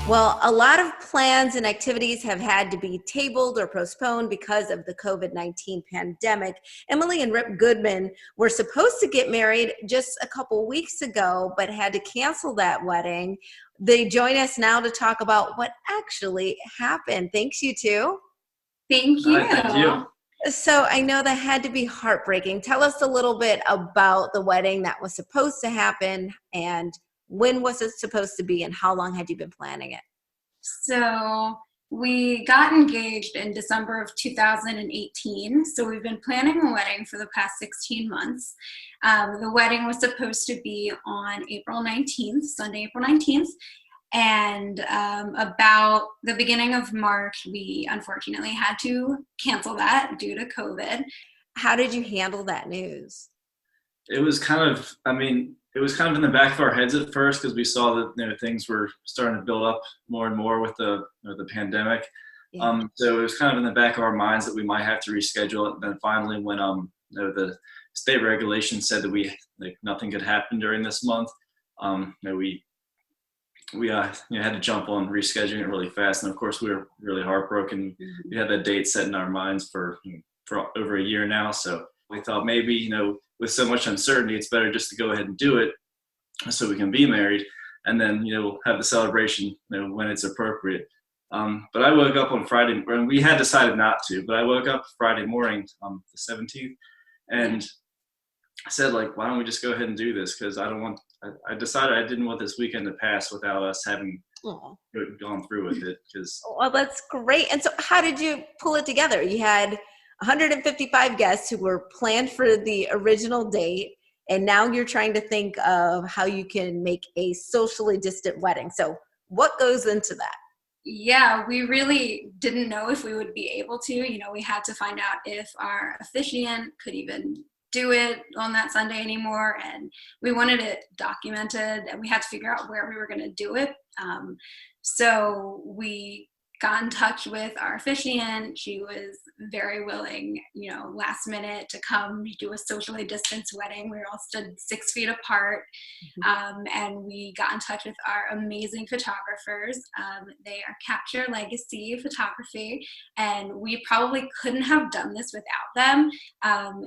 Well, a lot of plans and activities have had to be tabled or postponed because of the COVID-19 pandemic. Emily and Rip Goodman were supposed to get married just a couple weeks ago, but had to cancel that wedding. They join us now to talk about what actually happened. Thanks, you two. Thank All right, thank you. you. So I know that had to be heartbreaking. Tell us a little bit about the wedding that was supposed to happen, and when was it supposed to be, and how long had you been planning it? So we got engaged in December of 2018. So we've been planning a wedding for the past 16 months. The wedding was supposed to be on April 19th, Sunday, April 19th. And about the beginning of March, we unfortunately had to cancel that due to COVID. How did you handle that news? It was kind of, it was kind of in the back of our heads at first because we saw that things were starting to build up more and more with the pandemic. Yeah. So it was kind of in the back of our minds that we might have to reschedule it. And then finally, when the state regulation said that nothing could happen during this month, we had to jump on rescheduling it really fast. And of course, we were really heartbroken. We had that date set in our minds for over a year now. So we thought maybe, with so much uncertainty, it's better just to go ahead and do it so we can be married and then, have the celebration, when it's appropriate. But I woke up on Friday, and we had decided not to, but I woke up Friday morning, the 17th, and I said, why don't we just go ahead and do this? Because I decided I didn't want this weekend to pass without us having gone through with it. Well, that's great. And so how did you pull it together? You had 155 guests who were planned for the original date, and now you're trying to think of how you can make a socially distant wedding. So what goes into that? Yeah, we really didn't know if we would be able to. We had to find out if our officiant could even do it on that Sunday anymore, and we wanted it documented, and we had to figure out where we were going to do it. So we got in touch with our officiant. She was very willing, last minute to come do a socially distanced wedding. We were all stood 6 feet apart. And we got in touch with our amazing photographers. They are Capture Legacy Photography, and we probably couldn't have done this without them.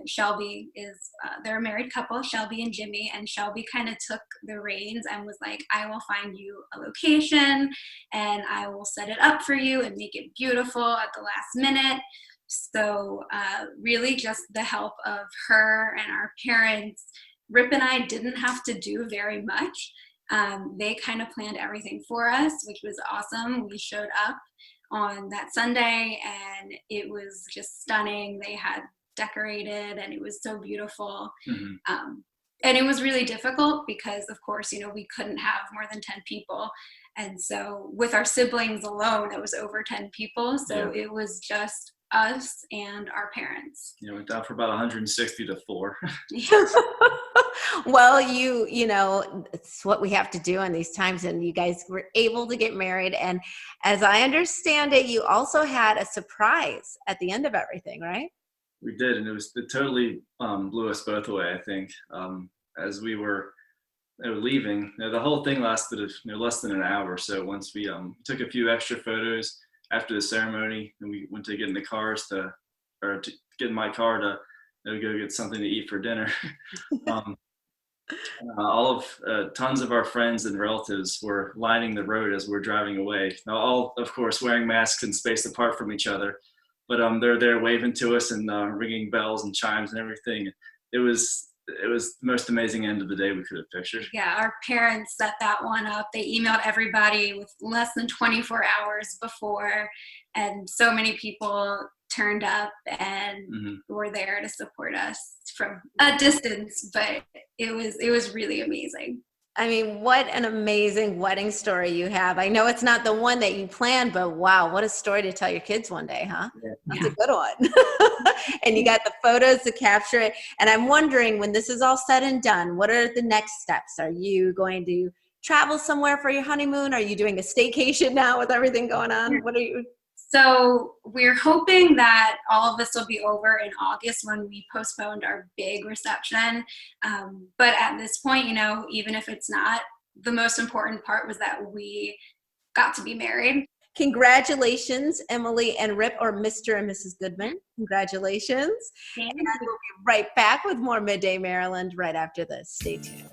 Shelby is, they're a married couple, Shelby and Jimmy, and Shelby kind of took the reins and was like, I will find you a location and I will set it up for you and make it beautiful at the last minute. So really just the help of her and our parents. Rip and I didn't have to do very much. They kind of planned everything for us, which was awesome. We showed up on that Sunday and it was just stunning. They had decorated and it was so beautiful. And it was really difficult because, of course, we couldn't have more than 10 people. And so with our siblings alone, it was over 10 people. So It was just us and our parents. Went down for about 160 to 4. Well, it's what we have to do in these times, and you guys were able to get married. And as I understand it, you also had a surprise at the end of everything, right? We did, and it totally blew us both away, I think. As we were leaving, the whole thing lasted less than an hour. So once we took a few extra photos after the ceremony, and we went to get in the cars to get in my car to go get something to eat for dinner. Tons of our friends and relatives were lining the road as we're driving away. Now, all, of course, wearing masks and spaced apart from each other, but they're there waving to us and ringing bells and chimes and everything. It was the most amazing end of the day we could have pictured. Yeah, our parents set that one up. They emailed everybody with less than 24 hours before, and so many people turned up and were there to support us from a distance, but it was really amazing. I mean, what an amazing wedding story you have. I know it's not the one that you planned, but wow, what a story to tell your kids one day, huh? That's a good one. And you got the photos to capture it. And I'm wondering, when this is all said and done, what are the next steps? Are you going to travel somewhere for your honeymoon? Are you doing a staycation now with everything going on? What are you? So we're hoping that all of this will be over in August when we postponed our big reception. But at this point, even if it's not, the most important part was that we got to be married. Congratulations, Emily and Rip, or Mr. and Mrs. Goodman. Congratulations. Thank And we'll be right back with more Midday Maryland right after this. Stay tuned.